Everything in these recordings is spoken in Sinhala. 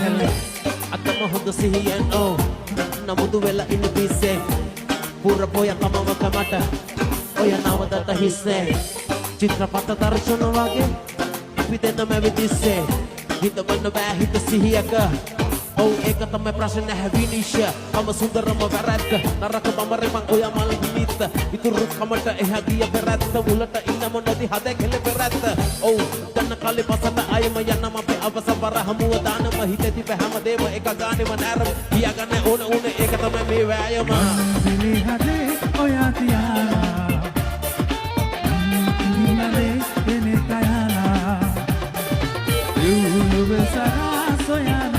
අතම හොඳ සිහියෙන් ඕ නමුදු වෙලා ඉන්න පිස්සේ පුර පොය කමවක මට ඔය නවදට හිස්සේ චිත්‍රපට දර්ශන වගේ අපි දෙන්නම විදිස්සේ හිතවන්න බෑ හිත සිහියක ඔව් ඒක තමයි ප්‍රශ්න හැවිනිෂ මම සුන්දරම වැරද්ද නරක බඹරේ මං ඔය මල් නිමිත්ත ඉතුරු කමට එහා ගිය පෙරත්ත මුලට ඉන්නම නොදි හද කෙල පෙරත්ත ඔව් දන්න කලේ පසට අයම යන්නම අපේ අවසවර හමුව දානම හිතේ තිබ හැමදේම එක ගානෙම නෑරම කියාගන්න ඕන උනේ ඒක තමයි මේ වෑයම දිලි හදේ ඔයා තියාලා නිනලේ එනේ තයාලා යුලු වෙසරා සොයනා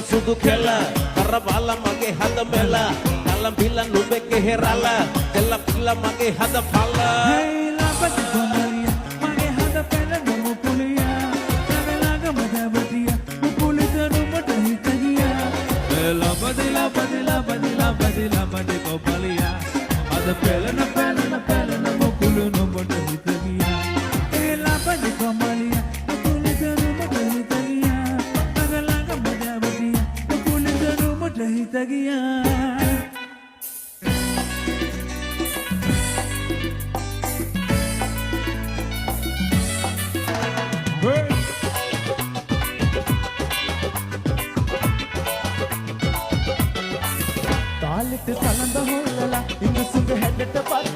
සුදු කෙල කරබල මගේ හද මෙල කලම් පිල නුඹගේ හෙරල දෙල පිල මගේ හද පල hey ලපට කොමලිය මගේ හද පෙළ නොමු පුලියා කවලාග මදවතිය මුපුලිත නුඹට හිත ගියා ලපති ලපති ලපති ලපති ලපති කොමලියා හද පෙළ නොමු පුලු නුඹට හිත ගියා hey ලපට කොමලිය මුපුලිත නුඹට හිත ගියා කවලාග මදවතිය මුපුලිත නුඹට හිත ගියා කලඳ හොල්ලලා ඉන්න සුඟ හැඩට පත්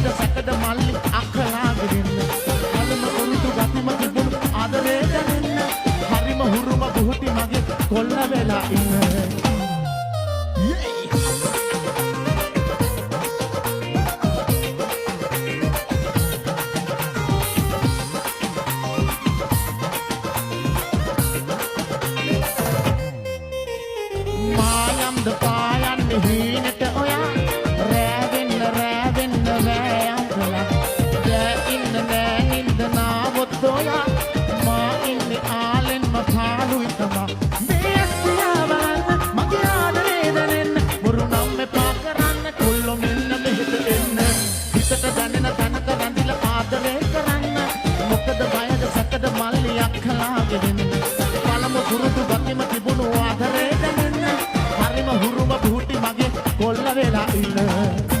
බයද සැකද මල්ලි අක්කලාගෙන ඉන්න අලම උරුදු ගතිම තිබුණු ආදරේ දැනෙන්න හරිම හුරුම බුහුටි මගේ කොල්ල වෙලා ඉන්න මායම්ද පායන්නේ හීනට ඔයා රැවෙන්න වෑයම් කළා දැන් ඉන්න නෑ නින්ද නාවොත් ඔයා මා ඉන්නේ ආලෙන්ම පාළුයි තමා මේ ඇස්තියා බලන්න මගේ ආදරේ දැනෙන්න මුරු නම් එපා කරන්න කොල්ලෝ මෙන්න මෙහෙට එන්න හිතට දැනෙන තැනක රැඳිලා ආදරේ කරන්න මොකද බයද සැකද මල්ලි අක්කලාගෙන ඉන්න පළමු පුරුදු ගතිම තිබුණු ආදරේ දැනෙන්න හරිම හුරුම පුහුටි මගේ කොල්ල වෙලා ඉන්න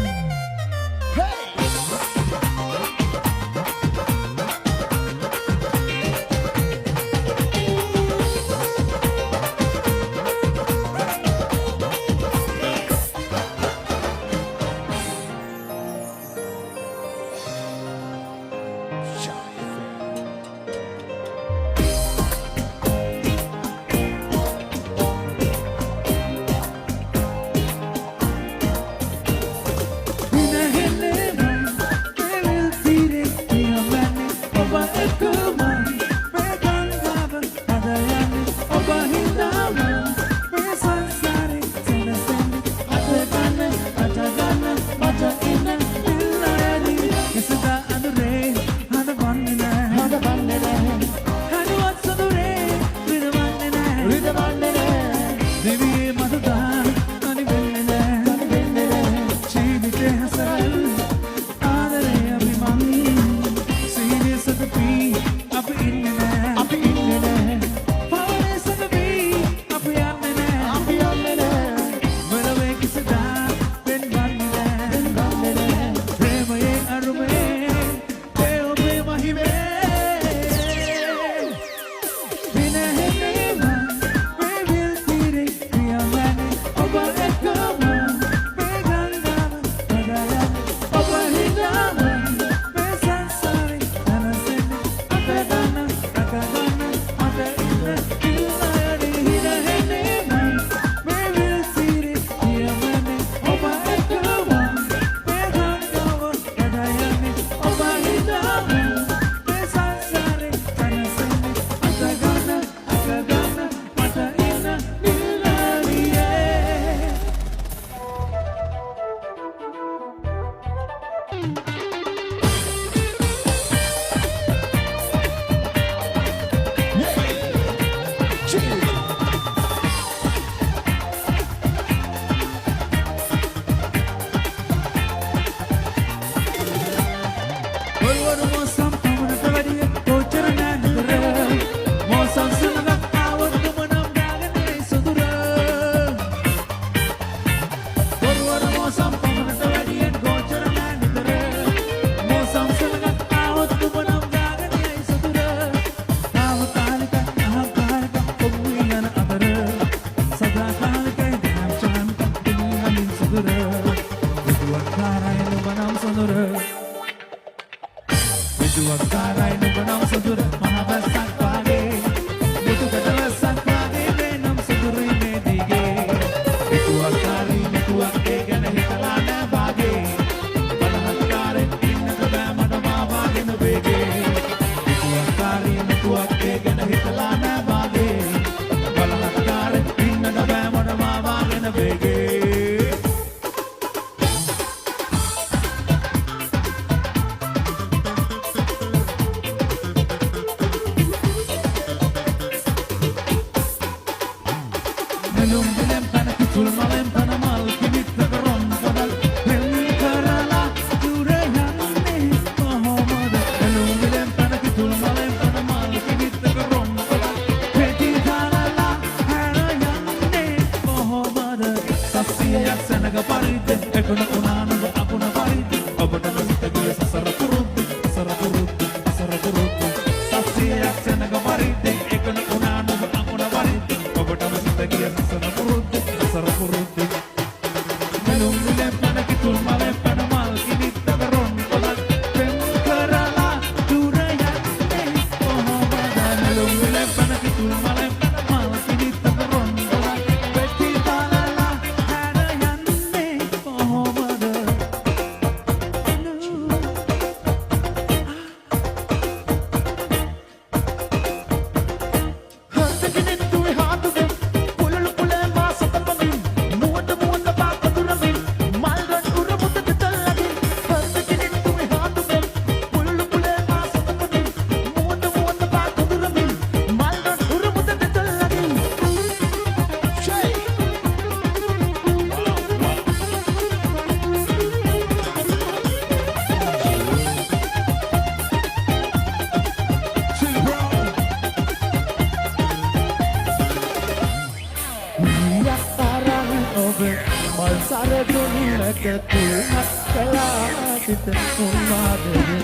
මල් සරදුන්නට තුනක් කළා සිත උන්මාදයෙන්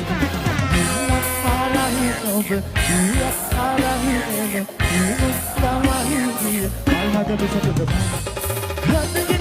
ආරහි ඔබ ආරහි එන තමයි මල් හද විසඳ